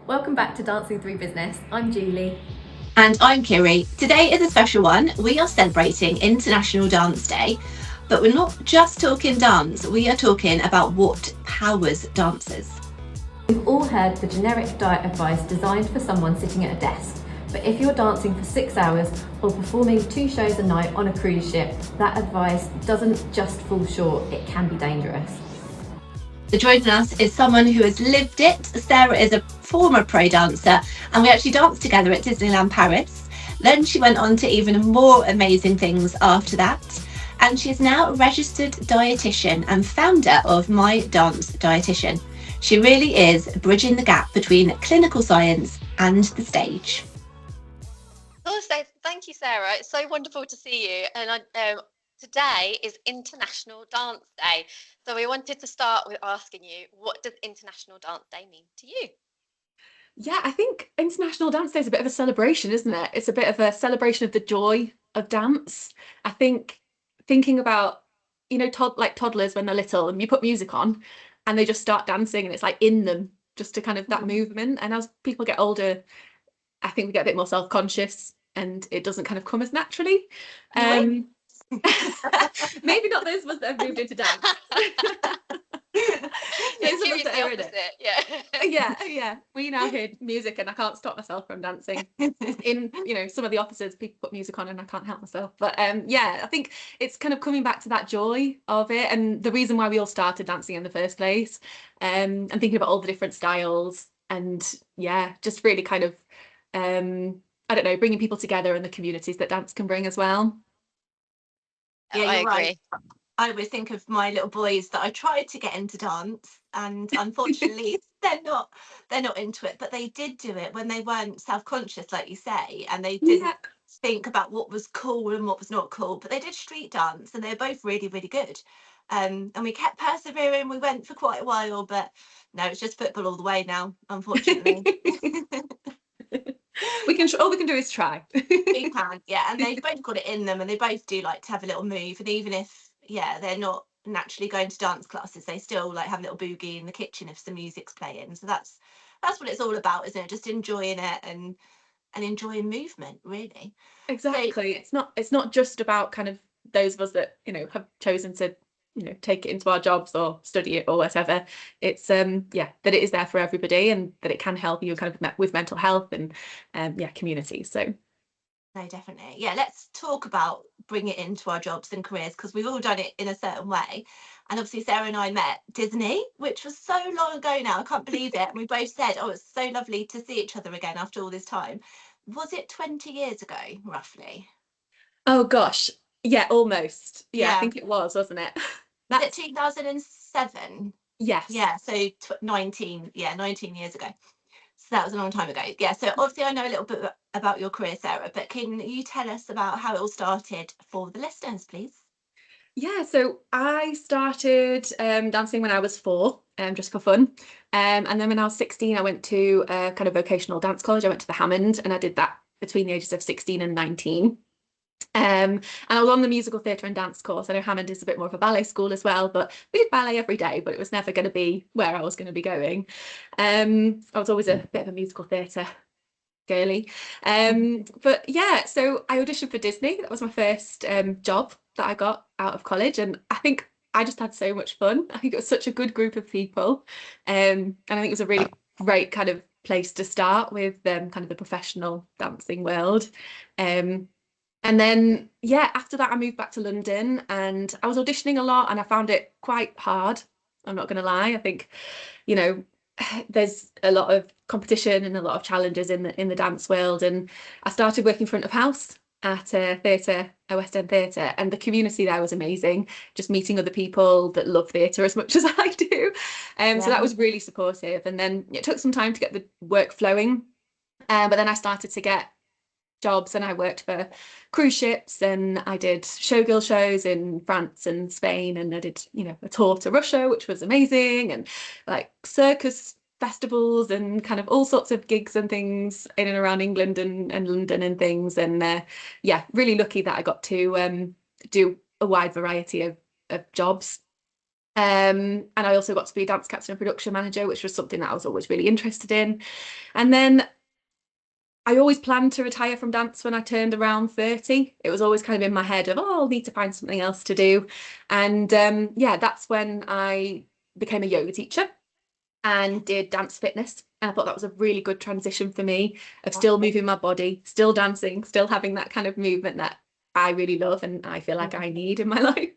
Welcome back to Dancing Through Business. I'm Julie. And I'm Kiri. Today is a special one. We are celebrating International Dance Day, but we're not just talking dance, we are talking about what powers dancers. We've all heard the generic diet advice designed for someone sitting at a desk. But if you're dancing for 6 hours or performing 2 shows a night on a cruise ship, that advice doesn't just fall short, it can be dangerous. So joining us is someone who has lived it. Sarah is a former pro dancer, and we actually danced together at Disneyland Paris. Then she went on to even more amazing things after that. And she is now a registered dietitian and founder of MyDanceDietitian. She really is bridging the gap between clinical science and the stage. Also, thank you, Sarah. It's so wonderful to see you. And today is International Dance Day. So we wanted to start with asking you, what does International Dance Day mean to you? Yeah, I think International Dance Day is a bit of a celebration, isn't it? It's a bit of a celebration of the joy of dance. I think thinking about, like toddlers when they're little and you put music on and they just start dancing and it's like in them, just to kind of that movement. And as people get older, I think we get a bit more self-conscious and it doesn't kind of come as naturally. Maybe not those of us that have moved into dance. Those the opposite. Yeah. We now hear music and I can't stop myself from dancing. In some of the offices, people put music on and I can't help myself. But I think it's kind of coming back to that joy of it and the reason why we all started dancing in the first place. And thinking about all the different styles and just really kind of I don't know, bringing people together and the communities that dance can bring as well. Yeah, I agree. Right. I always think of my little boys that I tried to get into dance, and unfortunately they're not into it, but they did do it when they weren't self-conscious, like you say, and they didn't think about what was cool and what was not cool, but they did street dance and they're both really, really good. And we kept persevering. We went for quite a while, but no, it's just football all the way now, unfortunately. All we can do is try. We can, yeah, and they've both got it in them and they both do like to have a little move, and even if they're not naturally going to dance classes, they still like have a little boogie in the kitchen if some music's playing. So that's what it's all about, isn't it? Just enjoying it and enjoying movement, really. Exactly. So, it's not just about kind of those of us that have chosen to take it into our jobs or study it or whatever. It's that it is there for everybody and that it can help you kind of with mental health and community. So no, definitely. Yeah, let's talk about bring it into our jobs and careers, because we've all done it in a certain way. And obviously Sarah and I met Disney, which was so long ago now, I can't believe it. And we both said, oh, it's so lovely to see each other again after all this time. Was it 20 years ago, roughly? Oh gosh, yeah, almost. Yeah, I think it was, wasn't it? Was it 2007? Yes. Yeah, so 19 years ago. So that was a long time ago. Yeah, so obviously I know a little bit about your career, Sarah, but can you tell us about how it all started for the listeners, please? Yeah, so I started dancing when I was 4, just for fun. And then when I was 16, I went to a kind of vocational dance college. I went to the Hammond and I did that between the ages of 16 and 19. And I was on the musical theatre and dance course. I know Hammond is a bit more of a ballet school as well, but we did ballet every day, but it was never going to be where I was going to be going. I was always a bit of a musical theatre girly. But yeah, so I auditioned for Disney. That was my first job that I got out of college. And I think I just had so much fun. I think it was such a good group of people. And I think it was a really great kind of place to start with kind of the professional dancing world. And then, after that, I moved back to London and I was auditioning a lot and I found it quite hard. I'm not going to lie. I think, there's a lot of competition and a lot of challenges in the dance world. And I started working front of house at a West End theatre, and the community there was amazing. Just meeting other people that love theatre as much as I do. So that was really supportive. And then it took some time to get the work flowing. But then I started to get jobs and I worked for cruise ships and I did showgirl shows in France and Spain, and I did a tour to Russia, which was amazing, and like circus festivals and kind of all sorts of gigs and things in and around England and London and things. And really lucky that I got to do a wide variety of jobs. And I also got to be a dance captain and production manager, which was something that I was always really interested in. And then I always planned to retire from dance when I turned around 30. It was always kind of in my head of, oh, I'll need to find something else to do. And yeah, that's when I became a yoga teacher and did dance fitness. And I thought that was a really good transition for me of still moving my body, still dancing, still having that kind of movement that I really love and I feel like I need in my life.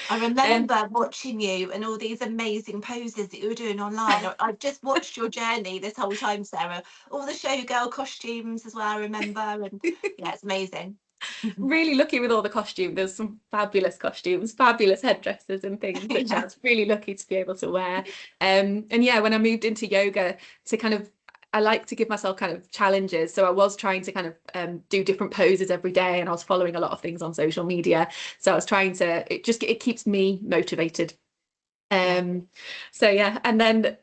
I remember watching you and all these amazing poses that you were doing online. I've just watched your journey this whole time, Sarah. All the showgirl costumes as well, I remember. And yeah, it's amazing. Really lucky with all the costume. There's some fabulous costumes, fabulous headdresses and things, which I was really lucky to be able to wear. And yeah, when I moved into yoga to kind of, I like to give myself kind of challenges. So I was trying to kind of do different poses every day, and I was following a lot of things on social media. So I was trying to, it keeps me motivated. So yeah, and then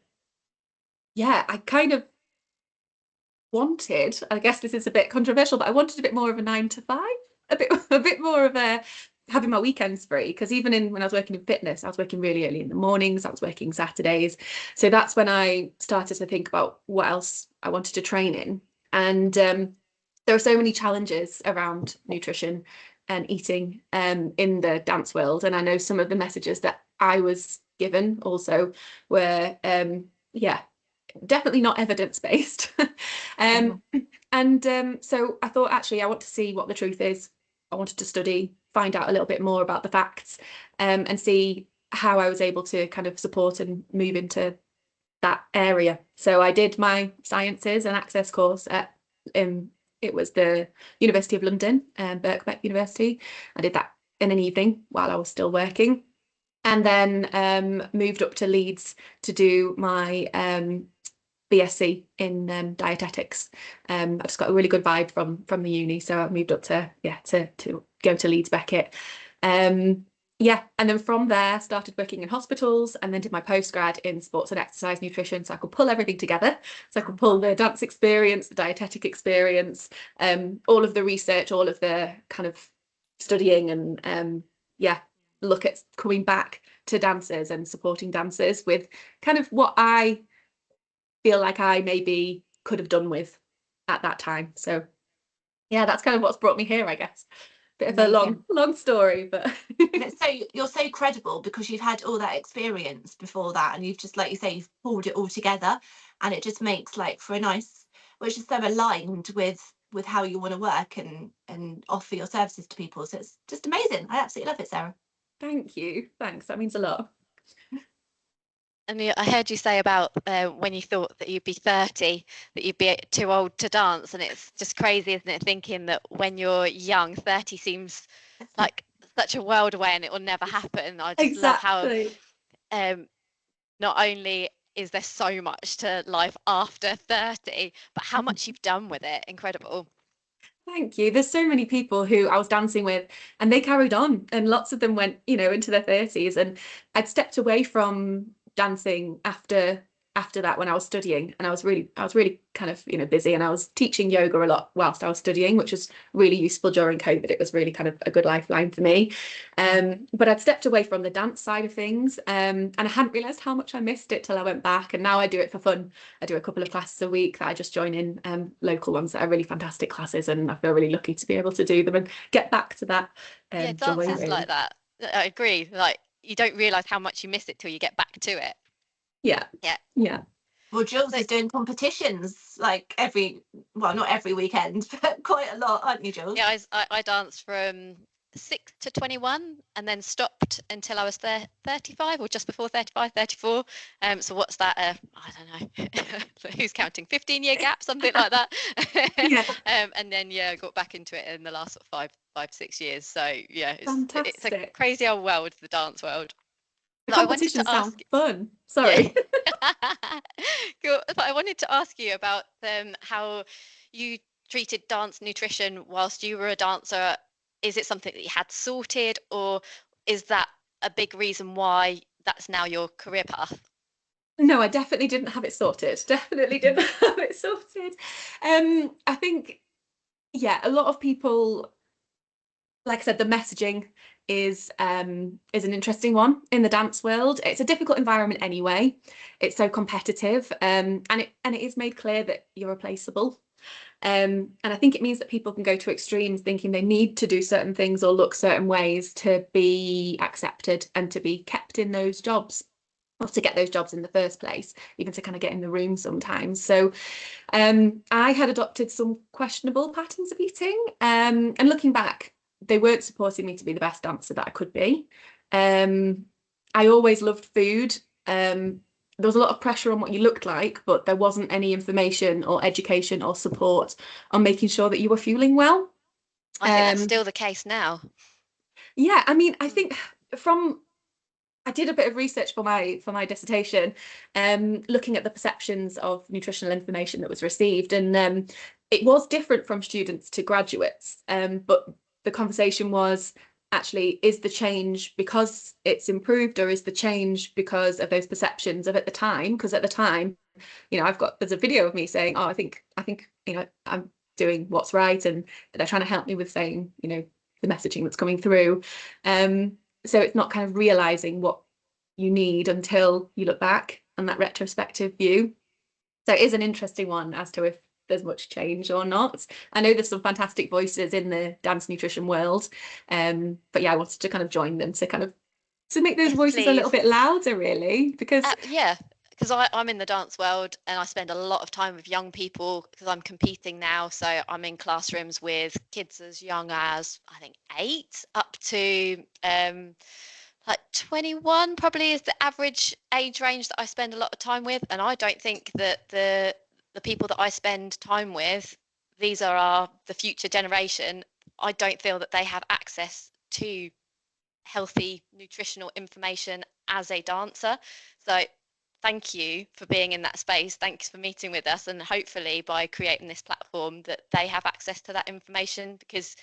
yeah, I kind of wanted, I guess this is a bit controversial, but I wanted a bit more of a 9 to 5, a bit more of a having my weekends free, because even when I was working in fitness, I was working really early in the mornings, I was working Saturdays. So that's when I started to think about what else I wanted to train in. And there are so many challenges around nutrition and eating in the dance world. And I know some of the messages that I was given also were, yeah, definitely not evidence-based. So I thought, actually, I want to see what the truth is. I wanted to study, find out a little bit more about the facts, and see how I was able to kind of support and move into that area. So I did my sciences and access course at it was the University of London, Birkbeck University. I did that in an evening while I was still working, and then moved up to Leeds to do my BSc in dietetics. I just got a really good vibe from the uni, so I moved up to go to Leeds Beckett. Yeah, and then from there started working in hospitals, and then did my postgrad in sports and exercise nutrition, so I could pull everything together. So I could pull the dance experience, the dietetic experience, all of the research, all of the kind of studying, and yeah, look at coming back to dancers and supporting dancers with kind of what I feel like I maybe could have done with at that time. So yeah, that's kind of what's brought me here, I guess. Bit of a long story, but So you're so credible because you've had all that experience before that, and you've just, like you say, you've pulled it all together, and it just makes like for a nice, which is so aligned with how you want to work and offer your services to people. So it's just amazing. I absolutely love it, Sarah. Thank you. Thanks. That means a lot. And I heard you say about when you thought that you'd be 30, that you'd be too old to dance. And it's just crazy, isn't it? Thinking that when you're young, 30 seems like such a world away and it will never happen. I just love how not only is there so much to life after 30, but how much you've done with it. Incredible. Thank you. There's so many people who I was dancing with and they carried on, and lots of them went, into their 30s, and I'd stepped away from dancing after that when I was studying, and I was really kind of busy, and I was teaching yoga a lot whilst I was studying, which was really useful during COVID. It was really kind of a good lifeline for me, but I'd stepped away from the dance side of things, and I hadn't realized how much I missed it till I went back, and now I do it for fun. I do a couple of classes a week that I just join in, local ones that are really fantastic classes, and I feel really lucky to be able to do them and get back to that yeah, dance is like that. I agree. Like, you don't realize how much you miss it till you get back to it. Yeah. Well, Jules is doing competitions like not every weekend, but quite a lot, aren't you, Jules? Yeah, I danced from 6 to 21 and then stopped until I was 35 or just before 35, 34. So what's that? I don't know. Who's counting? 15-year gap, something like that. Yeah. And then got back into it in the last sort of 5-6 years. So yeah, it's a crazy old world, the dance world. The competition sounds fun. Sorry. Yeah. Cool. But I wanted to ask you about how you treated dance nutrition whilst you were a dancer. Is it something that you had sorted, or is that a big reason why that's now your career path? No, I definitely didn't have it sorted. Definitely didn't have it sorted. I think, yeah, a lot of people, like I said, the messaging is an interesting one in the dance world. It's a difficult environment anyway. It's so competitive, and it is made clear that you're replaceable. And I think it means that people can go to extremes thinking they need to do certain things or look certain ways to be accepted and to be kept in those jobs, or to get those jobs in the first place, even to kind of get in the room sometimes. So I had adopted some questionable patterns of eating, and looking back, they weren't supporting me to be the best dancer that I could be. I always loved food. There was a lot of pressure on what you looked like, but there wasn't any information or education or support on making sure that you were fueling well. I think that's still the case now. Yeah, I mean, I think I did a bit of research for my dissertation, looking at the perceptions of nutritional information that was received, and it was different from students to graduates. But the conversation was, actually, is the change because it's improved, or is the change because of those perceptions of at the time? Because at the time, you know, there's a video of me saying, oh, I think you know, I'm doing what's right, and they're trying to help me with saying, you know, the messaging that's coming through. So it's not kind of realizing what you need until you look back on that retrospective view. So it is an interesting one as to if there's much change or not. I know there's some fantastic voices in the dance nutrition world, but yeah, I wanted to kind of join them to make those voices a little bit louder, really, because yeah, because I'm in the dance world and I spend a lot of time with young people because I'm competing now. So I'm in classrooms with kids as young as, I think, 8 up to like 21 probably is the average age range that I spend a lot of time with. And I don't think that the people that I spend time with, these are the future generation. I don't feel that they have access to healthy nutritional information as a dancer. So thank you for being in that space. Thanks for meeting with us, and hopefully by creating this platform that they have access to that information, because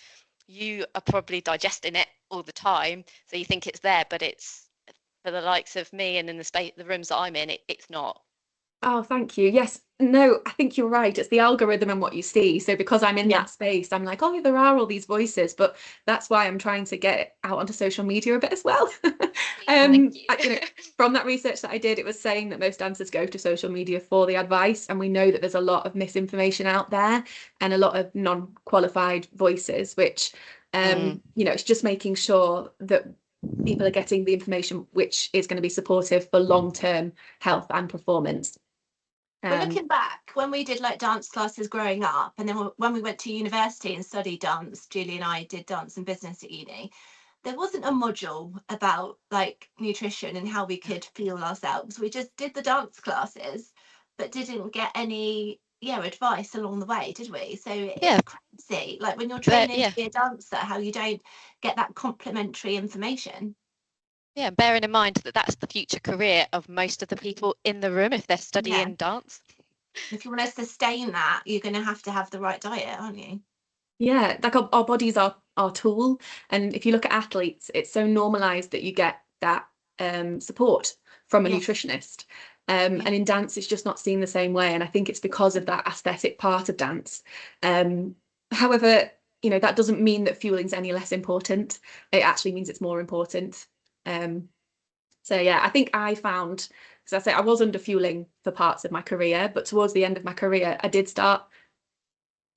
you are probably digesting it all the time, so you think it's there, but it's, for the likes of me and in the rooms that I'm in, it's not. oh, thank you. Yes, no, I think you're right. It's the algorithm and what you see. So because I'm in that space, I'm like, oh, there are all these voices, but that's why I'm trying to get it out onto social media a bit as well. Thank you. You know, from that research that I did, it was saying that most dancers go to social media for the advice, and we know that there's a lot of misinformation out there and a lot of non-qualified voices, which you know, it's just making sure that people are getting the information which is going to be supportive for long-term health and performance. But looking back, when we did like dance classes growing up, and then when we went to university and studied dance, Julie and I did dance and business at uni, there wasn't a module about like nutrition and how we could fuel ourselves. We just did the dance classes, but didn't get any advice along the way, did we? So it's crazy, like when you're training to be a dancer, how you don't get that complementary information. Yeah, bearing in mind that that's the future career of most of the people in the room if they're studying dance. If you want to sustain that, you're going to have the right diet, aren't you? Yeah, like our bodies are our tool, and if you look at athletes, it's so normalized that you get that support from a nutritionist. And in dance, it's just not seen the same way, and I think it's because of that aesthetic part of dance. However, you know, that doesn't mean that fueling's any less important. It actually means it's more important. So yeah, I think I found, as I say, I was under fueling for parts of my career, but towards the end of my career, I did start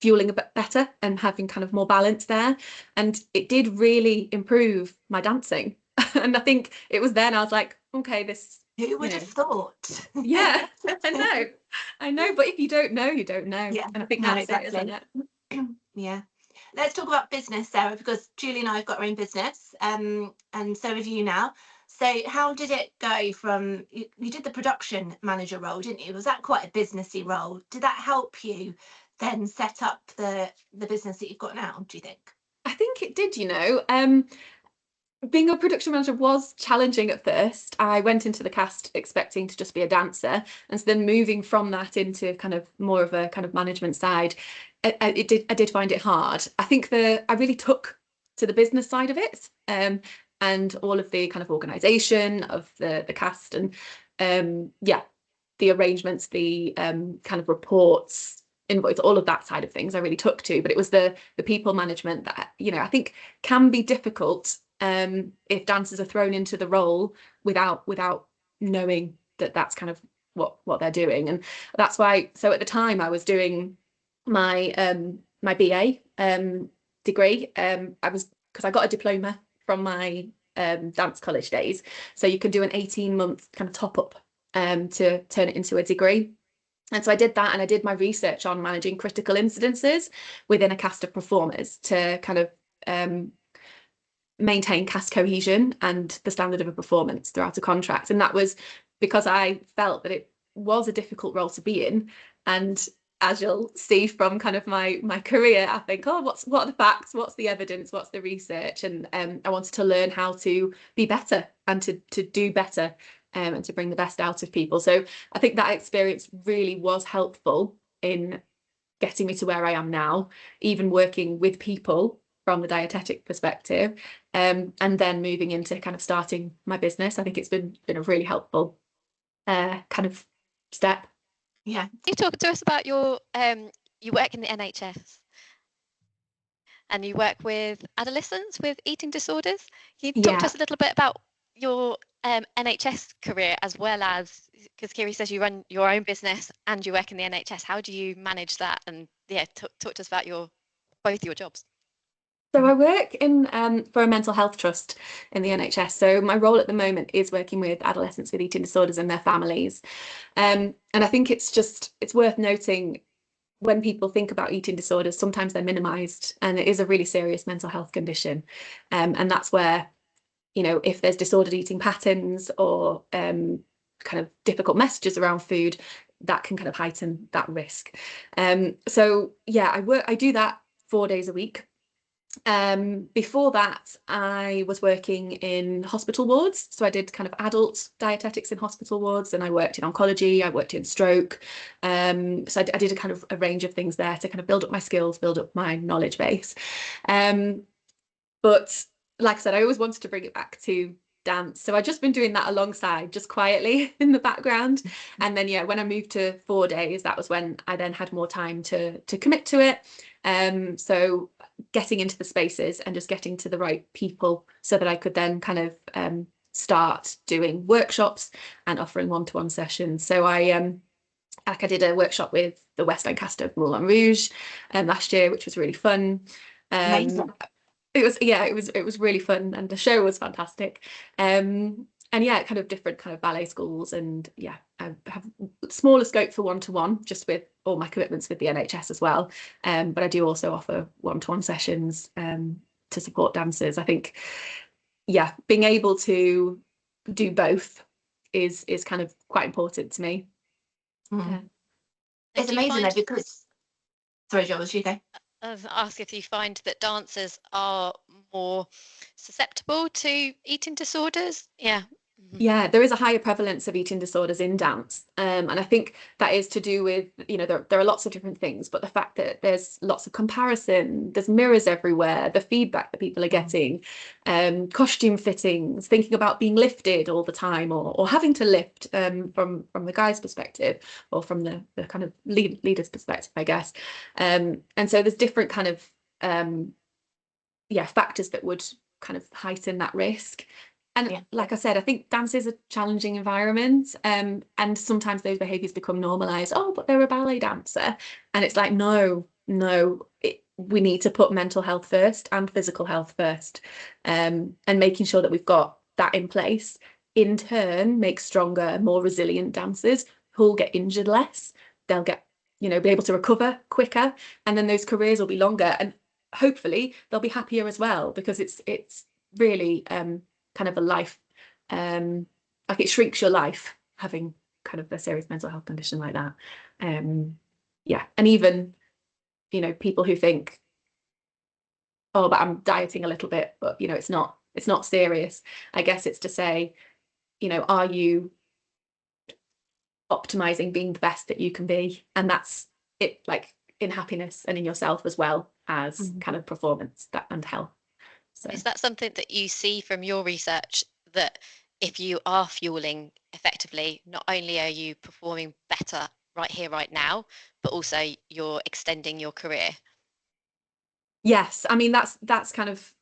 fueling a bit better and having kind of more balance there, and it did really improve my dancing. And I think it was then I was like, okay, this, who would have thought? Yeah, I know, but if you don't know, you don't know. Yeah, and I think that's it, isn't it? Yeah. Let's talk about business, Sarah, because Julie and I have got our own business, and so have you now. So how did it go from, you did the production manager role, didn't you? Was that quite a businessy role? Did that help you then set up the business that you've got now, do you think? I think it did, you know. Being a production manager was challenging at first. I went into the cast expecting to just be a dancer, and so then moving from that into kind of more of a kind of management side, I did find it hard. I think I really took to the business side of it, and all of the kind of organisation of the cast, and the arrangements, the kind of reports, invoice, all of that side of things I really took to. But it was the people management that, you know, I think can be difficult if dancers are thrown into the role without knowing that that's kind of what they're doing. And that's why, so at the time I was doing my my BA degree, because I got a diploma from my dance college days, so you can do an 18-month kind of top up to turn it into a degree. And so I did that, and I did my research on managing critical incidences within a cast of performers to kind of maintain cast cohesion and the standard of a performance throughout a contract. And that was because I felt that it was a difficult role to be in. And as you'll see from kind of my career, I think, oh, what are the facts? What's the evidence? What's the research? And I wanted to learn how to be better and to do better, and to bring the best out of people. So I think that experience really was helpful in getting me to where I am now, even working with people from the dietetic perspective, and then moving into kind of starting my business. I think it's been a really helpful kind of step. Yeah. Can you talk to us about your you work in the NHS and you work with adolescents with eating disorders. Can you talk to us a little bit about your NHS career, as well as, because Kiri says you run your own business and you work in the NHS. How do you manage that? And yeah, talk to us about both your jobs. So I work in for a mental health trust in the NHS. So my role at the moment is working with adolescents with eating disorders and their families. And I think it's worth noting, when people think about eating disorders, sometimes they're minimised, and it is a really serious mental health condition. And that's where, you know, if there's disordered eating patterns or kind of difficult messages around food, that can kind of heighten that risk. So yeah, I do that 4 days a week. Before that, I was working in hospital wards. So I did kind of adult dietetics in hospital wards, and I worked in oncology, I worked in stroke. So I did a kind of a range of things there to kind of build up my skills, build up my knowledge base. But like I said, I always wanted to bring it back to dance. So I've just been doing that alongside, just quietly in the background. And then, yeah, when I moved to 4 days, that was when I then had more time to commit to it. So getting into the spaces and just getting to the right people so that I could then kind of start doing workshops and offering one-to-one sessions. So I did a workshop with the West End cast of Moulin Rouge last year, which was really fun. Amazing. It was really fun, and the show was fantastic. And yeah, kind of different kind of ballet schools, and yeah, I have smaller scope for one-to-one, just with all my commitments with the NHS as well. But I do also offer one-to-one sessions to support dancers. I think, yeah, being able to do both is kind of quite important to me. Yeah. It's amazing though, because sorry, Jules, you go. I was ask if you find that dancers are more susceptible to eating disorders. Yeah. Yeah, there is a higher prevalence of eating disorders in dance. And I think that is to do with, you know, there are lots of different things, but the fact that there's lots of comparison, there's mirrors everywhere, the feedback that people are getting, costume fittings, thinking about being lifted all the time, or having to lift from the guy's perspective, or from the kind of leader's perspective, I guess. And so there's different kind of factors that would kind of heighten that risk. And like I said, I think dance is a challenging environment, and sometimes those behaviours become normalised. Oh, but they're a ballet dancer. And it's like, no, we need to put mental health first and physical health first, and making sure that we've got that in place, in turn, makes stronger, more resilient dancers who'll get injured less. They'll get, you know, be able to recover quicker, and then those careers will be longer, and hopefully they'll be happier as well, because it's really kind of a life, like it shrinks your life having kind of a serious mental health condition like that. And even, you know, people who think, oh, but I'm dieting a little bit, but you know, it's not serious. I guess it's to say, you know, are you optimizing being the best that you can be? And that's it, like in happiness and in yourself, as well as kind of performance and health. So is that something that you see from your research, that if you are fueling effectively, not only are you performing better right here, right now, but also you're extending your career? Yes, I mean that's kind of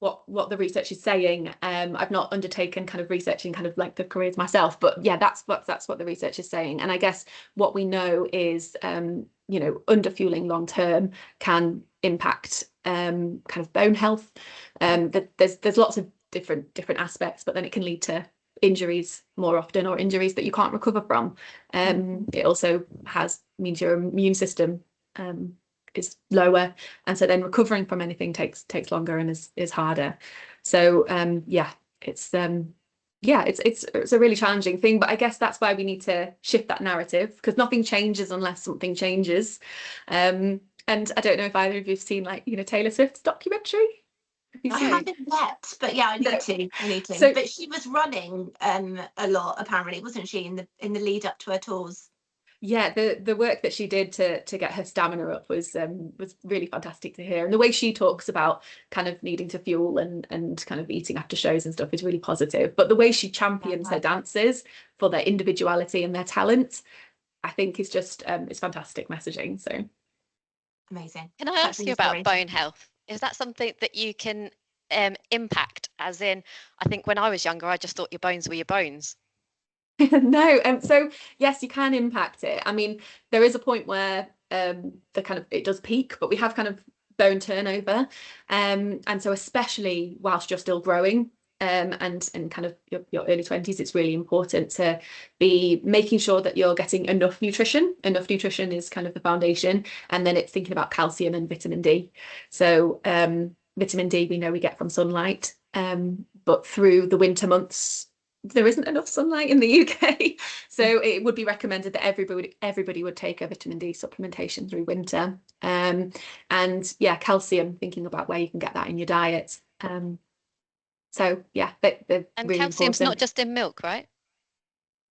what the research is saying. I've not undertaken kind of researching kind of like the careers myself, but yeah, that's what the research is saying. And I guess what we know is, you know, underfueling long term can impact kind of bone health. There's lots of different aspects, but then it can lead to injuries more often, or injuries that you can't recover from. It also means your immune system is lower, and so then recovering from anything takes longer and is harder. So it's a really challenging thing, but I guess that's why we need to shift that narrative, because nothing changes unless something changes. And I don't know if either of you have seen, like, you know, Taylor Swift's documentary. I haven't yet, but yeah, I need to. So, but she was running a lot, apparently, wasn't she, in the lead up to her tours? yeah, the work that she did to get her stamina up was really fantastic to hear. And the way she talks about kind of needing to fuel and kind of eating after shows and stuff is really positive. But the way she champions her dancers for their individuality and their talent, I think is just it's fantastic messaging. So amazing. Can I ask you about bone health? Is that something that you can impact? As in, I think when I was younger, I just thought your bones were your bones. No, so yes, you can impact it. I mean, there is a point where it does peak, but we have kind of bone turnover, and so especially whilst you're still growing, and kind of your early 20s, it's really important to be making sure that you're getting enough nutrition. Enough nutrition is kind of the foundation, and then it's thinking about calcium and vitamin D. So vitamin D we know we get from sunlight, but through the winter months there isn't enough sunlight in the UK, so it would be recommended that everybody would take a vitamin D supplementation through winter. And yeah, calcium, thinking about where you can get that in your diet. So yeah, they're and really calcium's important. not just in milk, right?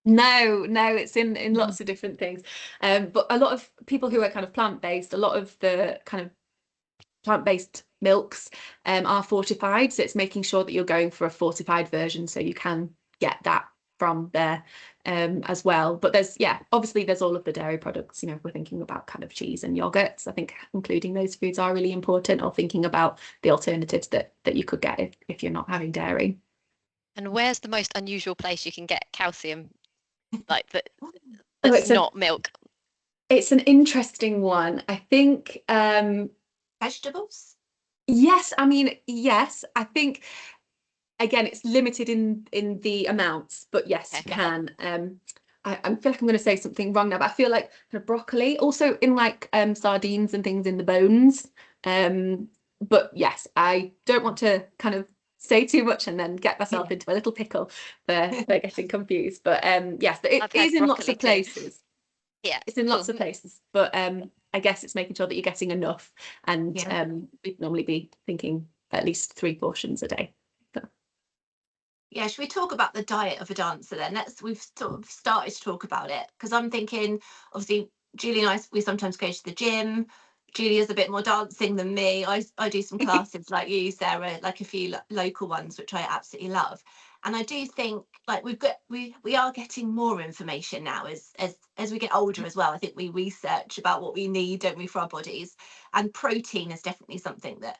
No, it's in lots of different things. But a lot of people who are kind of plant-based, a lot of the kind of plant-based milks are fortified, so it's making sure that you're going for a fortified version so you can get that from there as well. But obviously there's all of the dairy products, you know, if we're thinking about kind of cheese and yogurts, I think including those foods are really important, or thinking about the alternatives that you could get if you're not having dairy. And where's the most unusual place you can get calcium, like that's not milk? It's an interesting one. I think vegetables. Yes, I mean, yes, I think again it's limited in the amounts, but yes, you can. I feel like I'm going to say something wrong now, but I feel like kind of broccoli, also in like sardines and things in the bones. But yes, I don't want to kind of say too much and then get myself into a little pickle for getting confused. But yes, it is in lots of places. Yeah, it's in lots of places, but I guess it's making sure that you're getting enough, and we'd normally be thinking at least 3 portions a day. Yeah, should we talk about the diet of a dancer then? We've sort of started to talk about it, because I'm thinking, obviously, Julie and I, we sometimes go to the gym. Julia's a bit more dancing than me. I do some classes like you, Sarah, like a few local ones, which I absolutely love. And I do think like we are getting more information now as we get older as well. I think we research about what we need, don't we, for our bodies? And protein is definitely something that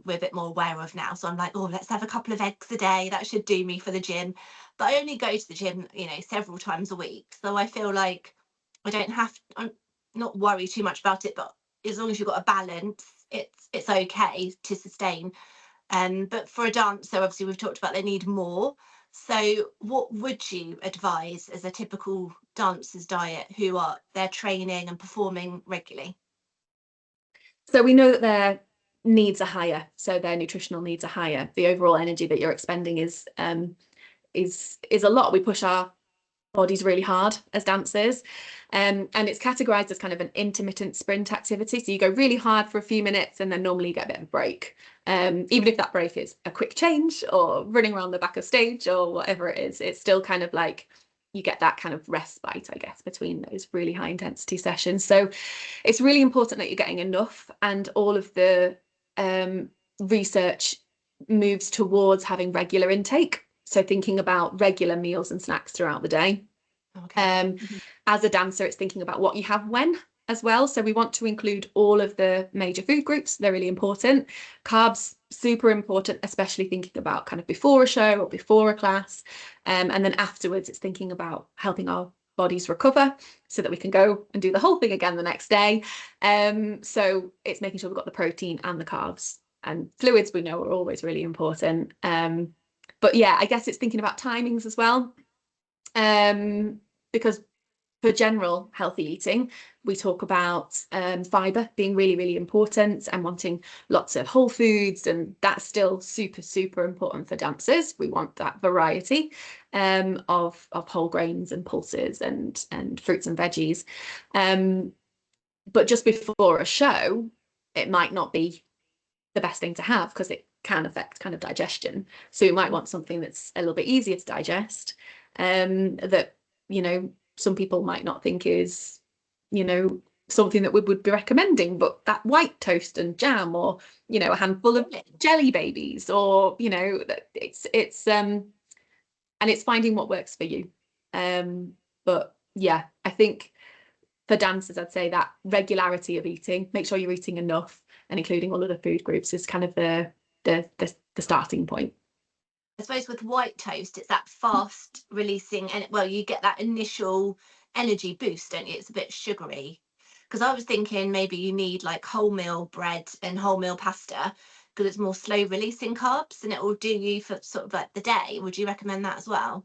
we're a bit more aware of now. So I'm like, oh, let's have a couple of eggs a day. That should do me for the gym. But I only go to the gym, you know, several times a week. So I feel like I'm not worried too much about it. But as long as you've got a balance, it's okay to sustain. But for a dancer, obviously, we've talked about they need more. So what would you advise as a typical dancer's diet they're training and performing regularly? So we know that their needs are higher, so their nutritional needs are higher. The overall energy that you're expending is a lot. We push our bodies really hard as dancers, and it's categorized as kind of an intermittent sprint activity. So you go really hard for a few minutes and then normally you get a bit of a break, even if that break is a quick change or running around the back of stage or whatever it is. It's still kind of like you get that kind of respite, I guess, between those really high intensity sessions. So it's really important that you're getting enough, and all of the research moves towards having regular intake. So thinking about regular meals and snacks throughout the day. Okay. As a dancer, it's thinking about what you have when. as well. So we want to include all of the major food groups. They're really important. Carbs, super important, especially thinking about kind of before a show or before a class. And then afterwards, it's thinking about helping our bodies recover so that we can go and do the whole thing again the next day. So it's making sure we've got the protein and the carbs, and fluids we know are always really important. But yeah, I guess it's thinking about timings as well. Because for general healthy eating, we talk about fibre being really, really important and wanting lots of whole foods, and that's still super, super important for dancers. We want that variety of whole grains and pulses and fruits and veggies. But just before a show, it might not be the best thing to have because it can affect kind of digestion. So you might want something that's a little bit easier to digest, that, you know, some people might not think is, you know, something that we would be recommending, but that white toast and jam, or, you know, a handful of jelly babies, or, you know, it's and it's finding what works for you. But yeah, I think for dancers, I'd say that regularity of eating, make sure you're eating enough, and including all of the food groups is kind of the starting point. I suppose with white toast, it's that fast releasing, and well, you get that initial energy boost, don't you? It's a bit sugary. Because I was thinking maybe you need like wholemeal bread and wholemeal pasta because it's more slow releasing carbs and it will do you for sort of like the day. Would you recommend that as well?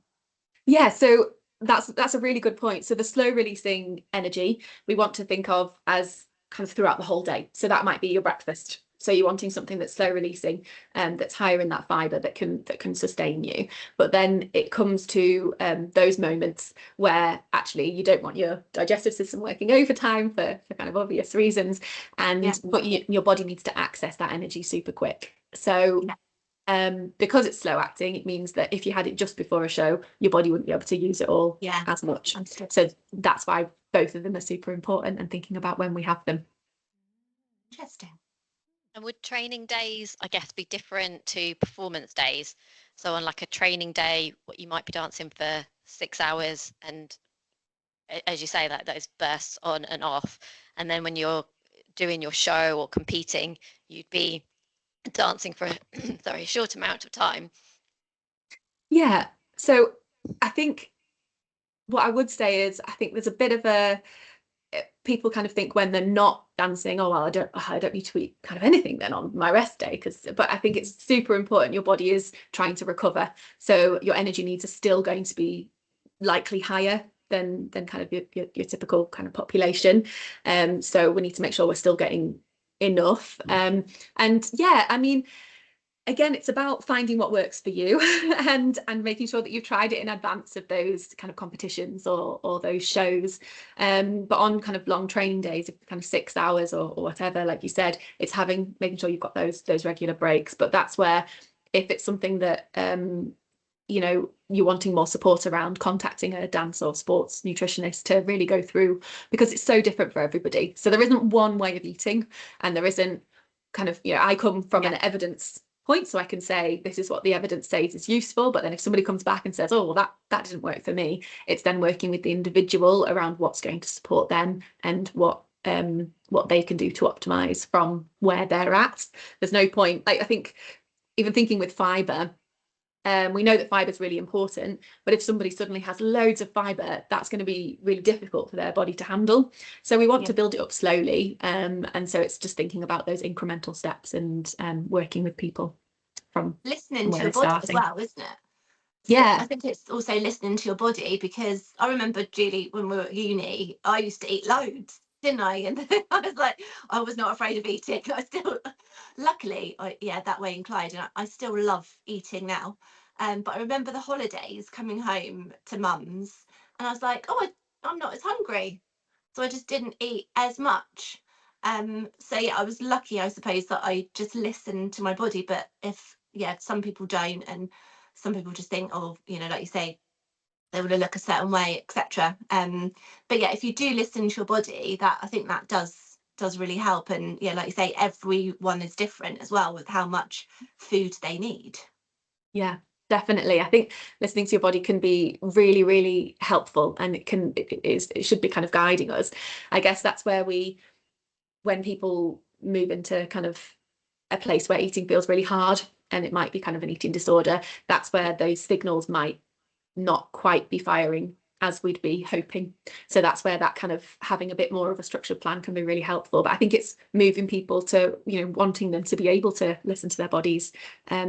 Yeah, so that's a really good point. So the slow releasing energy we want to think of as kind of throughout the whole day. So that might be your breakfast. So you're wanting something that's slow releasing, that's higher in that fibre that can sustain you. But then it comes to those moments where actually you don't want your digestive system working overtime for kind of obvious reasons, and but your body needs to access that energy super quick. So because it's slow acting, it means that if you had it just before a show, your body wouldn't be able to use it all as much. So that's why both of them are super important, and thinking about when we have them. Interesting. And would training days, I guess, be different to performance days? So on like a training day, what you might be dancing for 6 hours, and as you say, like those bursts on and off. And then when you're doing your show or competing, you'd be dancing for a short amount of time. Yeah. So I think what I would say is, I think there's a bit of people kind of think when they're not dancing, oh well, I don't need to eat kind of anything then on my rest day, but I think it's super important. Your body is trying to recover, so your energy needs are still going to be likely higher than kind of your typical kind of population. So we need to make sure we're still getting enough. And yeah, I mean, again, it's about finding what works for you and making sure that you've tried it in advance of those kind of competitions or those shows. But on kind of long training days, kind of 6 hours or whatever, like you said, it's making sure you've got those regular breaks. But that's where, if it's something that you know, you're wanting more support around, contacting a dance or sports nutritionist to really go through, because it's so different for everybody. So there isn't one way of eating, and there isn't kind of, you know, I come from an evidence point, so I can say this is what the evidence says is useful. But then if somebody comes back and says, oh well, that didn't work for me, it's then working with the individual around what's going to support them and what they can do to optimize from where they're at. There's no point, like, I think even thinking with fiber, we know that fibre is really important, but if somebody suddenly has loads of fibre, that's going to be really difficult for their body to handle. So we want to build it up slowly, and so it's just thinking about those incremental steps and working with people from listening to where your they're body starting. as well, isn't it? Yeah, I think it's also listening to your body, because I remember, Julie, when we were at uni, I used to eat loads, didn't I? And then I was like, I was not afraid of eating. I still, luckily, that way inclined, and I still love eating now. But I remember the holidays coming home to mum's, and I was like, oh, I'm not as hungry, so I just didn't eat as much. So yeah, I was lucky, I suppose, that I just listened to my body. But some people don't, and some people just think, oh, you know, like you say, they want to look a certain way, etc. But yeah, if you do listen to your body, that, I think that does really help. And yeah, like you say, everyone is different as well with how much food they need. yeah, definitely. I think listening to your body can be really, really helpful, and it should be kind of guiding us. I guess that's where when people move into kind of a place where eating feels really hard, and it might be kind of an eating disorder, that's where those signals might not quite be firing as we'd be hoping. So that's where that kind of having a bit more of a structured plan can be really helpful. But I think it's moving people to, wanting them to be able to listen to their bodies,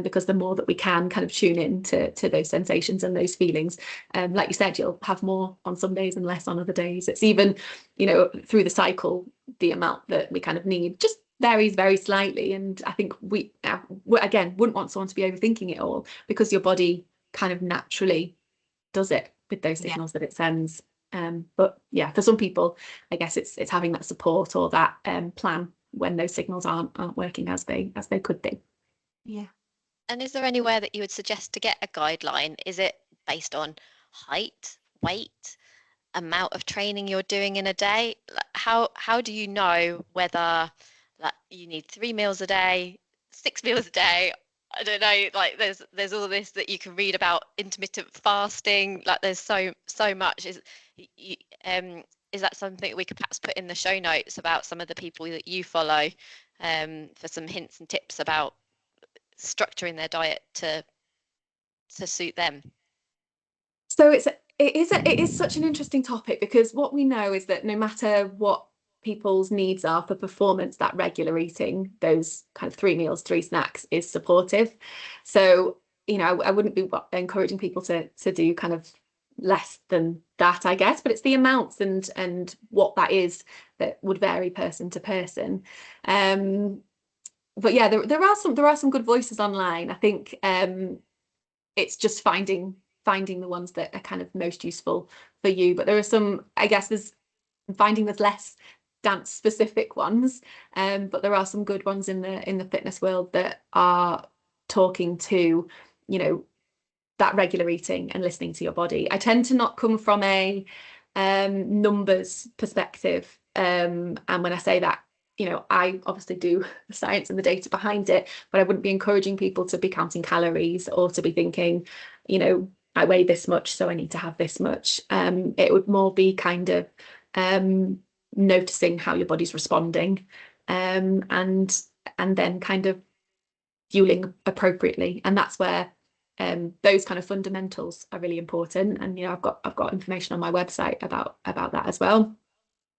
because the more that we can kind of tune in to those sensations and those feelings, like you said, you'll have more on some days and less on other days. It's even, through the cycle, the amount that we kind of need just varies very slightly. And I think we again wouldn't want someone to be overthinking it all, because your body kind of naturally does it with those signals that it sends. But yeah, for some people, I guess it's having that support or that plan when those signals aren't working as they could be. Yeah. And is there anywhere that you would suggest to get a guideline? Is it based on height, weight, amount of training you're doing in a day? How do you know whether you need 3 meals a day, 6 meals a day? I don't know, like there's all this that you can read about intermittent fasting, like there's so much. Is that something we could perhaps put in the show notes about some of the people that you follow, for some hints and tips about structuring their diet to suit them? So it is such an interesting topic, because what we know is that no matter what people's needs are for performance, that regular eating, those kind of 3 meals, 3 snacks, is supportive. So I wouldn't be encouraging people to do kind of less than that, I guess, but it's the amounts and what that is that would vary person to person. But yeah, there are some good voices online. I think it's just finding the ones that are kind of most useful for you. But there are some, I guess there's less dance specific ones, but there are some good ones in the fitness world that are talking to that regular eating and listening to your body. I tend to not come from a numbers perspective, and when I say that, I obviously do the science and the data behind it, but I wouldn't be encouraging people to be counting calories or to be thinking, I weigh this much, so I need to have this much. It would more be kind of noticing how your body's responding, and then kind of fueling appropriately. And that's where those kind of fundamentals are really important. And I've got information on my website about that as well.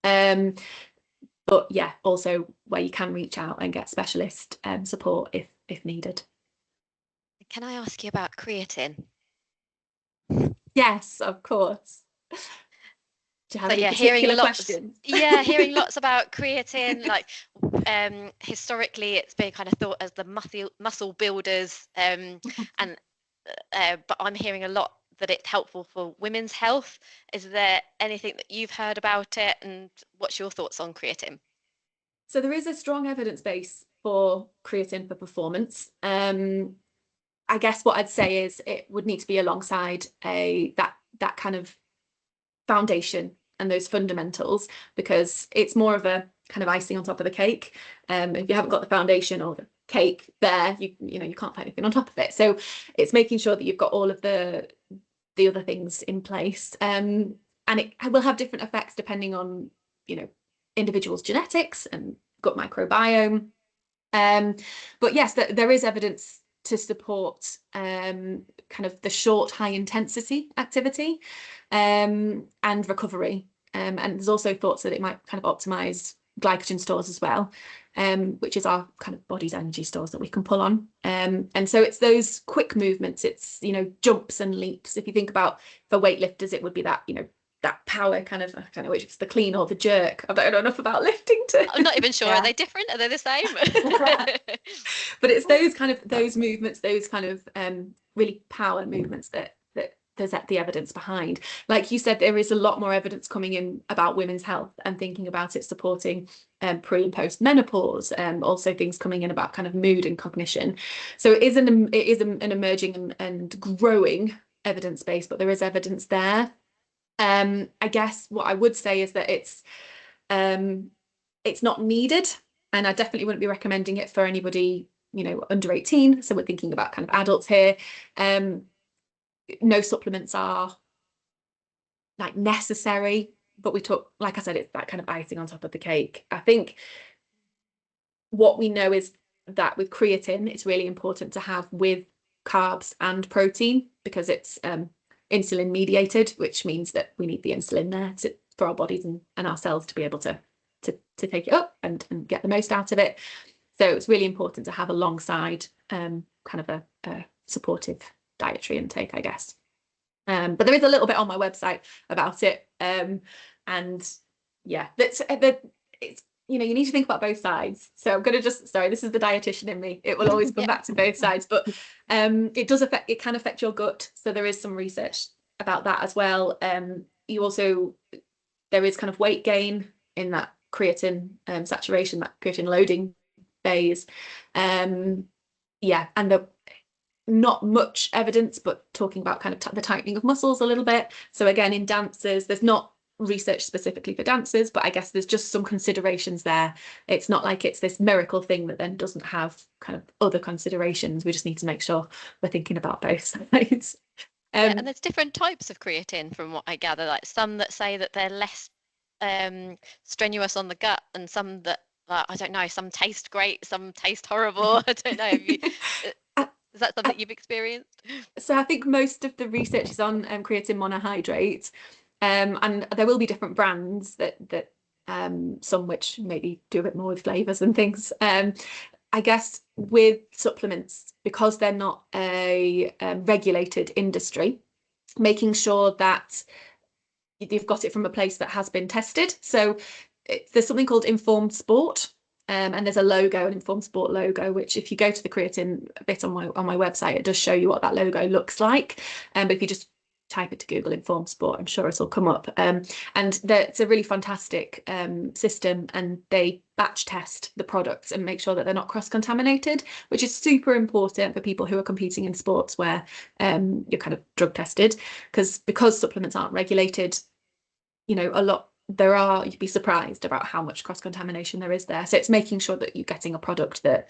But yeah, also where you can reach out and get specialist support if needed. Can I ask you about creatine? Yes, of course. Do you have any particular questions? Yeah, hearing lots about creatine. Like historically, it's been kind of thought as the muscle builders, but I'm hearing a lot that it's helpful for women's health. Is there anything that you've heard about it, and what's your thoughts on creatine? So there is a strong evidence base for creatine for performance. I guess what I'd say is it would need to be alongside that kind of foundation and those fundamentals, because it's more of a kind of icing on top of the cake. If you haven't got the foundation or the cake there, you can't put anything on top of it. So it's making sure that you've got all of the other things in place, and it will have different effects depending on individuals' genetics and gut microbiome. But yes, there is evidence to support kind of the short high intensity activity and recovery, and there's also thoughts that it might kind of optimize glycogen stores as well, which is our kind of body's energy stores that we can pull on, and so it's those quick movements, it's jumps and leaps. If you think about, for weightlifters, it would be that that power kind of, I don't know which it's the clean or the jerk. I don't know enough about lifting to. I'm not even sure. Yeah. Are they different? Are they the same? But it's those movements, those kind of really power movements that there's the evidence behind. Like you said, there is a lot more evidence coming in about women's health and thinking about it supporting pre and post menopause, also things coming in about kind of mood and cognition. So it is an emerging and growing evidence base, but there is evidence there. I guess what I would say is that it's not needed, and I definitely wouldn't be recommending it for anybody under 18. So we're thinking about kind of adults here. no supplements are like necessary, but we took, like I said, it's that kind of icing on top of the cake. I think what we know is that with creatine, it's really important to have with carbs and protein, because it's insulin mediated, which means that we need the insulin there for our bodies and our cells to be able to take it up and get the most out of it. So it's really important to have alongside kind of a supportive dietary intake, I guess. But there is a little bit on my website about it. And yeah, it's, you know, you need to think about both sides. So I'm going to sorry, this is the dietitian in me. It will always come back to both sides, but it can affect your gut. So there is some research about that as well. There is kind of weight gain in that creatine saturation, that creatine loading phase. Yeah, and not much evidence, but talking about kind of the tightening of muscles a little bit. So again, in dancers, there's not research specifically for dancers, but I guess there's just some considerations there. It's not like it's this miracle thing that then doesn't have kind of other considerations. We just need to make sure we're thinking about both sides. Yeah, and there's different types of creatine from what I gather, like some that say that they're less strenuous on the gut, and some that I don't know, some taste great, some taste horrible. I don't know. Is that something you've experienced? So I think most of the research is on creatine monohydrate, and there will be different brands that some which maybe do a bit more with flavors and things. I guess with supplements, because they're not a regulated industry, making sure that you've got it from a place that has been tested. So there's something called Informed Sport. And there's a logo, an Informed Sport logo, which if you go to the creatine bit on my website, it does show you what that logo looks like. But if you just type it to Google Informed Sport, I'm sure it'll come up. And it's a really fantastic system, and they batch test the products and make sure that they're not cross-contaminated, which is super important for people who are competing in sports where you're kind of drug tested, because supplements aren't regulated, you know, you'd be surprised about how much cross-contamination there is there. So it's making sure that you're getting a product that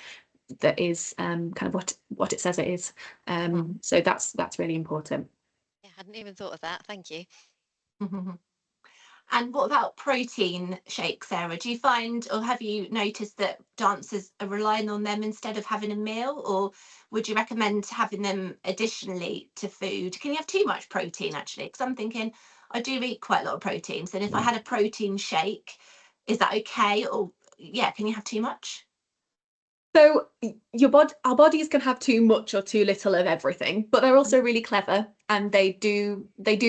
is kind of what it says it is. So that's really important. Yeah, I hadn't even thought of that. Thank you. And what about protein shakes, Sarah? Do you find, or have you noticed that dancers are relying on them instead of having a meal, or would you recommend having them additionally to food? Can you have too much protein, actually? Because I'm thinking, I do eat quite a lot of proteins, and if I had a protein shake, is that okay? Or yeah, can you have too much? So our bodies can have too much or too little of everything, but they're also really clever, and they do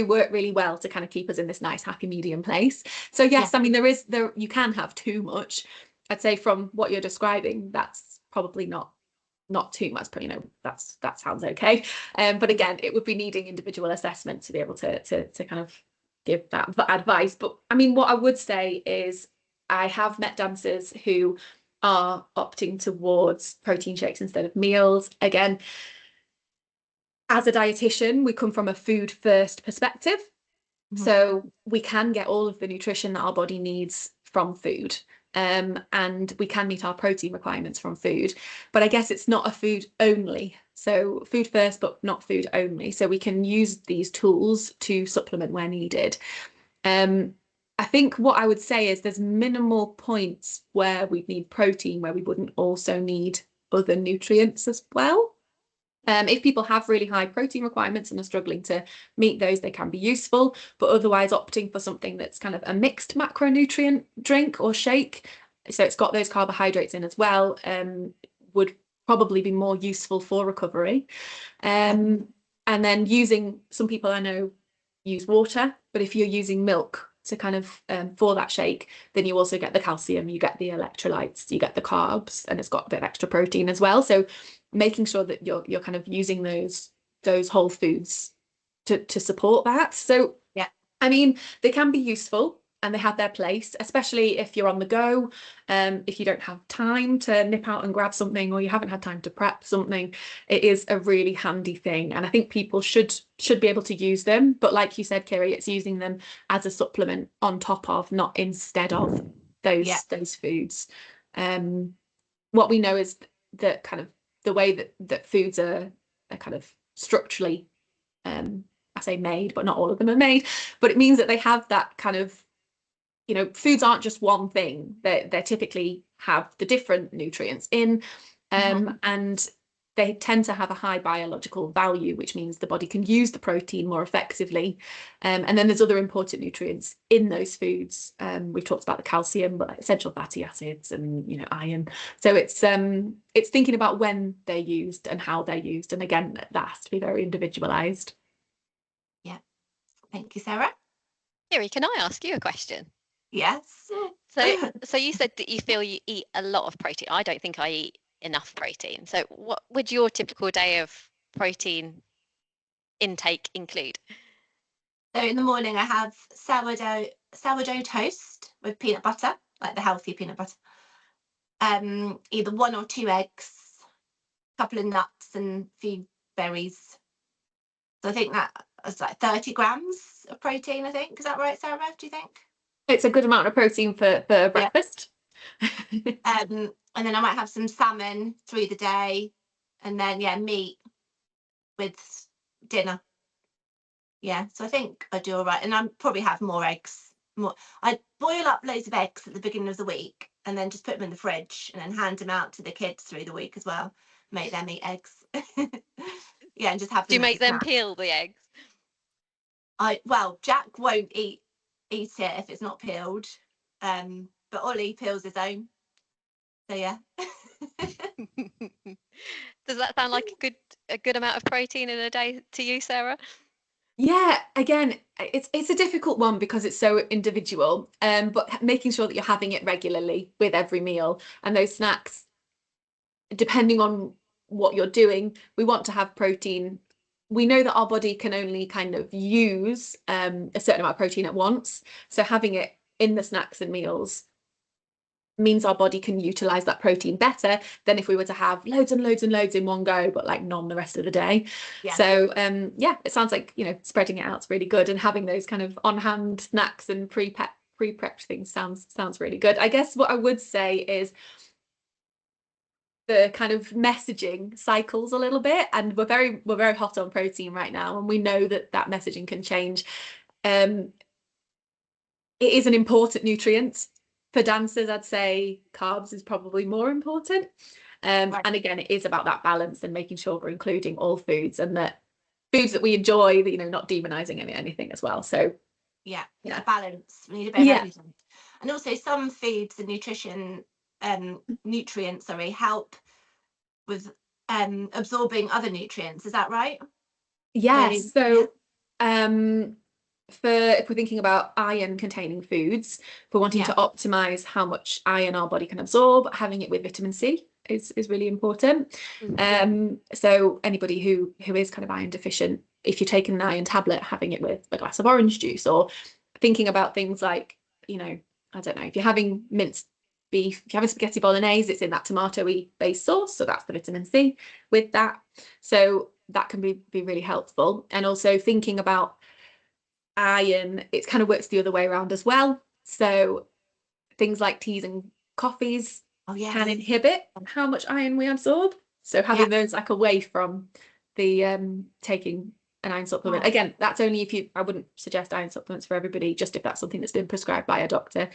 work really well to kind of keep us in this nice happy medium place. So yes, I mean you can have too much. I'd say from what you're describing, that's probably not too much, but you know, that sounds okay. But again, it would be needing individual assessment to be able to kind of give that advice. But I mean, what I would say is I have met dancers who are opting towards protein shakes instead of meals. Again, as a dietitian, we come from a food first perspective. So we can get all of the nutrition that our body needs from food. And we can meet our protein requirements from food, but I guess it's not a food only. So food first, but not food only. So we can use these tools to supplement where needed. I think what I would say is there's minimal points where we need protein where we wouldn't also need other nutrients as well. If people have really high protein requirements and are struggling to meet those, they can be useful, but otherwise opting for something that's kind of a mixed macronutrient drink or shake, so it's got those carbohydrates in as well, would probably be more useful for recovery. And then some people I know use water, but if you're using milk to kind of for that shake, then you also get the calcium, you get the electrolytes, you get the carbs, and it's got a bit of extra protein as well. So making sure that you're kind of using those whole foods to support that. So yeah, I mean, they can be useful and they have their place, especially if you're on the go, if you don't have time to nip out and grab something, or you haven't had time to prep something. It is a really handy thing, and I think people should be able to use them. But like you said, Kiri, it's using them as a supplement on top of, not instead of those foods. What we know is that kind of the way that foods are kind of structurally I say made, but not all of them are made, but it means that they have that kind of, you know, foods aren't just one thing. They typically have the different nutrients in, and they tend to have a high biological value, which means the body can use the protein more effectively. And then there's other important nutrients in those foods. We've talked about the calcium, but like essential fatty acids and, you know, iron. So it's thinking about when they're used and how they're used. And again, that has to be very individualized. Yeah. Thank you, Sarah. Kiri, can I ask you a question? Yes. So you said that you feel you eat a lot of protein. I don't think I eat enough protein. So what would your typical day of protein intake include? So in the morning I have sourdough toast with peanut butter, like the healthy peanut butter. Either 1 or 2 eggs, a couple of nuts and a few berries. So I think that is like 30 grams of protein, I think. Is that right, Sarah? Do you think? It's a good amount of protein for breakfast. And then I might have some salmon through the day, and then meat with dinner. Yeah, so I think I do all right, and I probably have more eggs. I boil up loads of eggs at the beginning of the week, and then just put them in the fridge, and then hand them out to the kids through the week as well. Make them eat eggs. Yeah, and just have them. Do you as a make them snack. peel the eggs? Well, Jack won't eat it if it's not peeled, but Ollie peels his own. So yeah. Does that sound like a good amount of protein in a day to you, Sarah? Yeah, again, it's a difficult one because it's so individual, but making sure that you're having it regularly with every meal, and those snacks, depending on what you're doing, we want to have protein. We know that our body can only kind of use a certain amount of protein at once, so having it in the snacks and meals means our body can utilize that protein better than if we were to have loads and loads and loads in one go, but like none the rest of the day. Yeah. So yeah, it sounds like, you know, spreading it out is really good, and having those kind of on-hand snacks and pre-prepped things sounds really good. I guess what I would say is the kind of messaging cycles a little bit, and we're very hot on protein right now, and we know that messaging can change. It is an important nutrient. For dancers, I'd say carbs is probably more important. Right. And again, it is about that balance and making sure we're including all foods, and that foods that we enjoy, that, you know, not demonizing anything as well. So yeah, yeah, a balance. We need a bit of yeah, everything. And also some foods and nutrients, help with absorbing other nutrients. Is that right? yes. So if we're thinking about iron containing foods, if we're wanting to optimize how much iron our body can absorb, having it with vitamin C is really important. So anybody who is kind of iron deficient, if you're taking an iron tablet, having it with a glass of orange juice, or thinking about things like, you know, I don't know, if you're having minced beef, if you're having spaghetti bolognese, it's in that tomato-y based sauce, so that's the vitamin C with that. So that can be really helpful. And also thinking about iron, it kind of works the other way around as well. So things like teas and coffees can inhibit how much iron we absorb. So having those like away from the taking an iron supplement. Again, that's only if I wouldn't suggest iron supplements for everybody, just if that's something that's been prescribed by a doctor.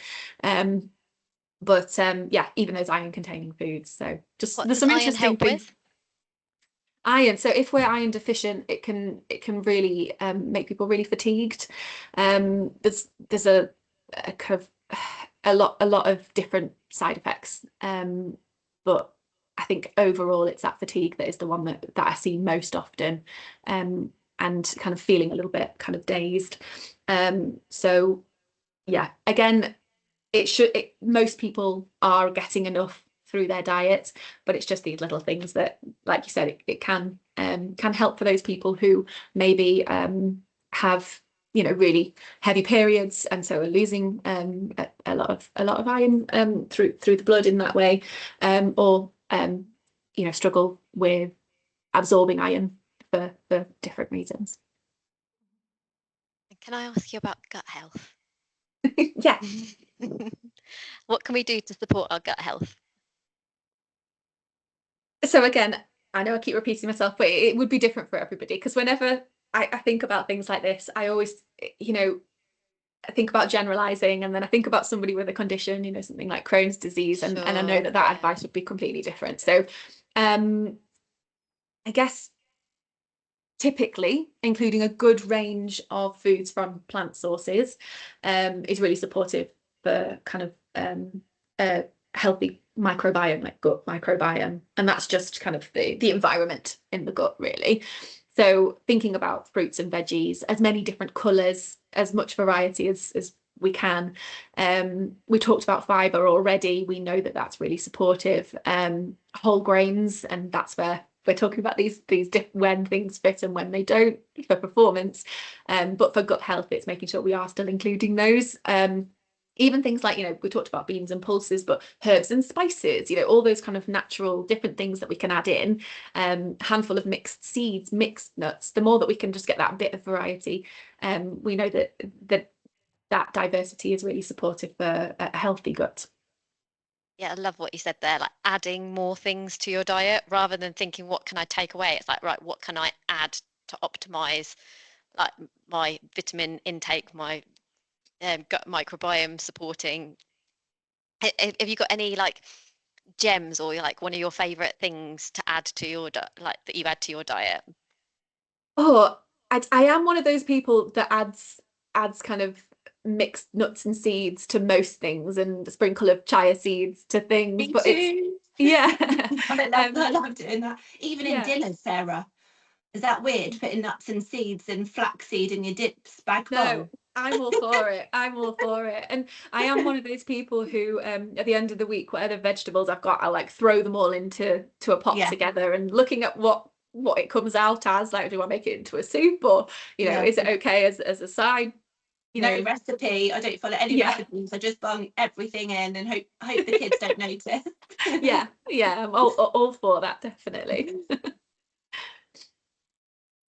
But yeah, even those iron containing foods. So just what there's does some iron interesting help things. with? Iron. So if we're iron deficient, it can really make people really fatigued. There's a kind of a lot of different side effects. But I think overall it's that fatigue that is the one that I see most often, and kind of feeling a little bit kind of dazed. So yeah, again, most people are getting enough through their diet, but it's just these little things that, like you said, it can help for those people who maybe have, you know, really heavy periods, and so are losing a lot of iron through the blood in that way, or you know, struggle with absorbing iron for different reasons. Can I ask you about gut health? Yeah. What can we do to support our gut health? So again, I know I keep repeating myself, but it would be different for everybody, because whenever I think about things like this, I always, you know, I think about generalizing, and then I think about somebody with a condition, you know, something like Crohn's disease, and I know that yeah. advice would be completely different. So I guess typically including a good range of foods from plant sources is really supportive for kind of a healthy microbiome, like gut microbiome, and that's just kind of the environment in the gut, really. So thinking about fruits and veggies, as many different colours, as much variety as we can. We talked about fibre already. We know that that's really supportive. Whole grains, and that's where we're talking about these when things fit and when they don't for performance. But for gut health, it's making sure we are still including those. Even things like, you know, we talked about beans and pulses, but herbs and spices, you know, all those kind of natural different things that we can add in. Handful of mixed seeds, mixed nuts. The more that we can just get that bit of variety, we know that diversity is really supportive for a healthy gut. Yeah, I love what you said there, like adding more things to your diet rather than thinking, what can I take away? It's like, right, what can I add to optimize like my vitamin intake, my gut microbiome supporting? Have you got any like gems or like one of your favorite things to add to your like that you add to your diet? Oh, I am one of those people that adds kind of mixed nuts and seeds to most things, and a sprinkle of chia seeds to things. Me But it's too. yeah, I love doing that. Even in yeah. dinners, Sarah. Is that weird, putting nuts and seeds and flaxseed in your dips bag bowl? No, I'm all for it. I'm all for it. And I am one of those people who, at the end of the week, whatever vegetables I've got, I'll like throw them all into a pot Yeah. together, and looking at what it comes out as. Like, do I make it into a soup, or, you know, Yeah. is it okay as a side? You No know, recipe. I don't follow any Yeah. recipes. I just bung everything in and hope the kids don't notice. yeah, I'm all for that, definitely.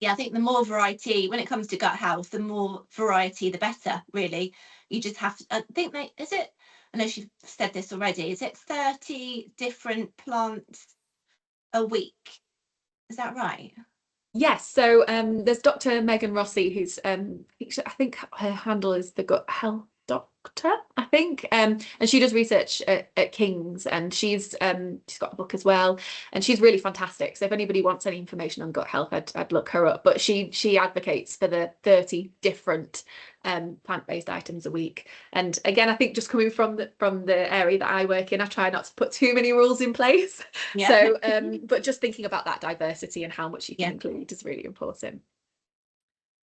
Yeah, I think the more variety when it comes to gut health, the more variety, the better, really. You just have to, I think is it, I know she's said this already, is it 30 different plants a week? Is that right? Yes, so there's Dr. Megan Rossi, who's I think her handle is the Gut Health Doctor, I think, and she does research at King's, and she's got a book as well, and she's really fantastic. So if anybody wants any information on gut health, I'd look her up. But she advocates for the 30 different plant-based items a week. And again, I think just coming from the area that I work in, I try not to put too many rules in place. Yeah. So but just thinking about that diversity and how much you can include is really important.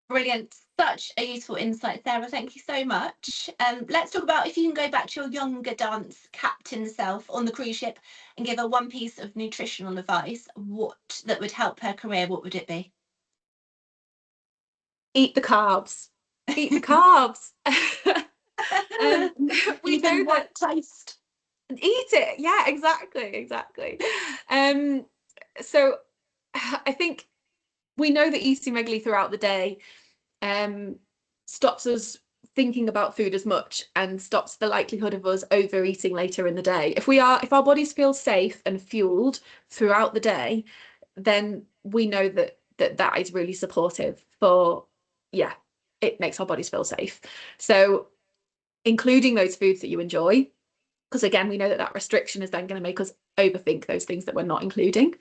Brilliant. Such a useful insight, Sarah. Thank you so much. Let's talk about if you can go back to your younger dance captain self on the cruise ship and give her one piece of nutritional advice, what that would help her career, what would it be? Eat the carbs. Eat the carbs. We Even know that taste. eat it. Yeah, exactly. So I think we know that eating regularly throughout the day stops us thinking about food as much, and stops the likelihood of us overeating later in the day. If our bodies feel safe and fueled throughout the day, then we know that is really supportive for, yeah, it makes our bodies feel safe. So including those foods that you enjoy, because again, we know that restriction is then going to make us overthink those things that we're not including.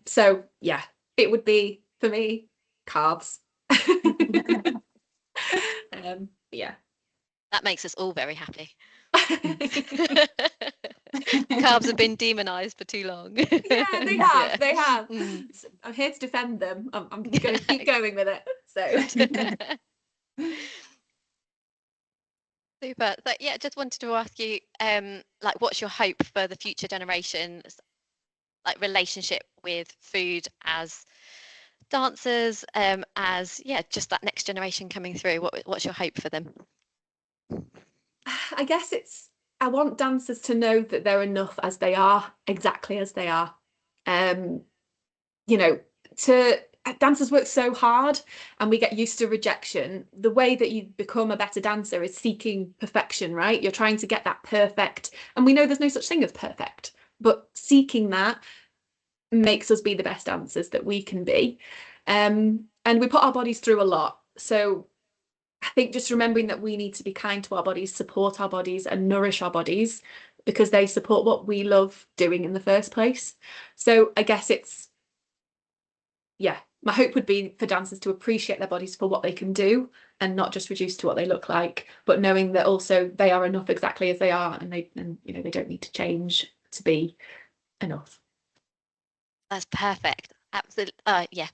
So yeah, it would be, for me, carbs. Yeah. That makes us all very happy. Carbs have been demonized for too long. Yeah, they have. They have. So I'm here to defend them. I'm going to keep going with it. So. Super. So yeah, just wanted to ask you, like, what's your hope for the future generations, like relationship with food as dancers, as just that next generation coming through? What's your hope for them? I guess I want dancers to know that they're enough as they are, exactly as they are. You know, dancers work so hard, and we get used to rejection. The way that you become a better dancer is seeking perfection, right? You're trying to get that perfect, and we know there's no such thing as perfect, but seeking that makes us be the best dancers that we can be. And And we put our bodies through a lot. So I think just remembering that we need to be kind to our bodies, support our bodies and nourish our bodies, because they support what we love doing in the first place. So I guess it's, yeah, my hope would be for dancers to appreciate their bodies for what they can do and not just reduce to what they look like, but knowing that also they are enough exactly as they are, and they don't need to change to be enough. That's perfect. Absolutely. Yeah.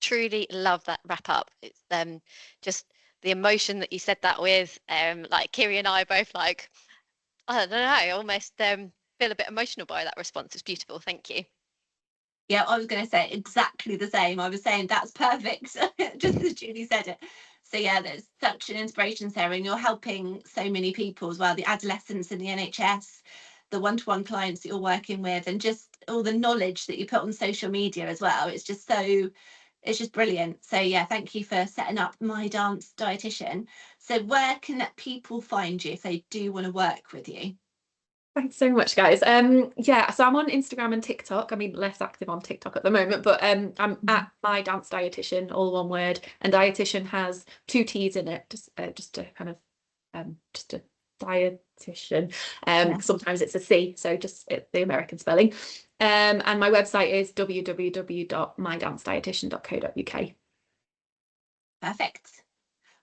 Truly love that wrap up. It's just the emotion that you said that with. Like Kiri and I both like, I don't know, almost feel a bit emotional by that response. It's beautiful. Thank you. Yeah, I was going to say exactly the same. I was saying that's perfect, just as Julie said it. So yeah, there's such an inspiration, Sarah, and you're helping so many people as well, the adolescents in the NHS, the one-to-one clients that you're working with, and just all the knowledge that you put on social media as well. It's just brilliant. So yeah, thank you for setting up My Dance Dietitian. So where can people find you if they do want to work with you? Thanks so much, guys. Yeah, so I'm on Instagram and TikTok. I mean, less active on TikTok at the moment, but I'm at MyDanceDietitian, all one word. And dietitian has 2 T's in it, just to kind of just a dietitian. Sometimes it's a C, so just the American spelling. And my website is www.mydancedietitian.co.uk. Perfect.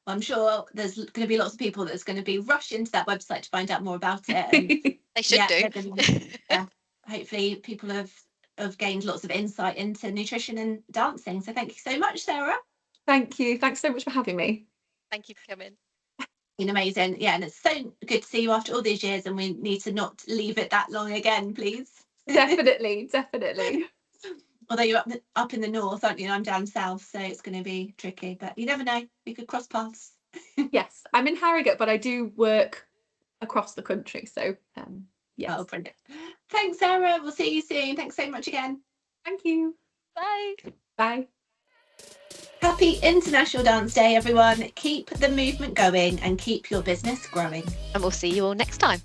Well, I'm sure there's going to be lots of people that's going to be rushing to that website to find out more about it. And They should do. Hopefully people have gained lots of insight into nutrition and dancing. So thank you so much, Sarah. Thank you. Thanks so much for having me. Thank you for coming. Been amazing. Yeah, and it's so good to see you after all these years, and we need to not leave it that long again, please. Definitely. Although you're up in the north, aren't you? And I'm down south, so it's going to be tricky, but you never know, we could cross paths. Yes, I'm in Harrogate, but I do work across the country, so yes. Oh, brilliant. Thanks, Sarah. We'll see you soon. Thanks so much again. Thank you. Bye. Happy International Dance Day, everyone. Keep the movement going and keep your business growing. And we'll see you all next time.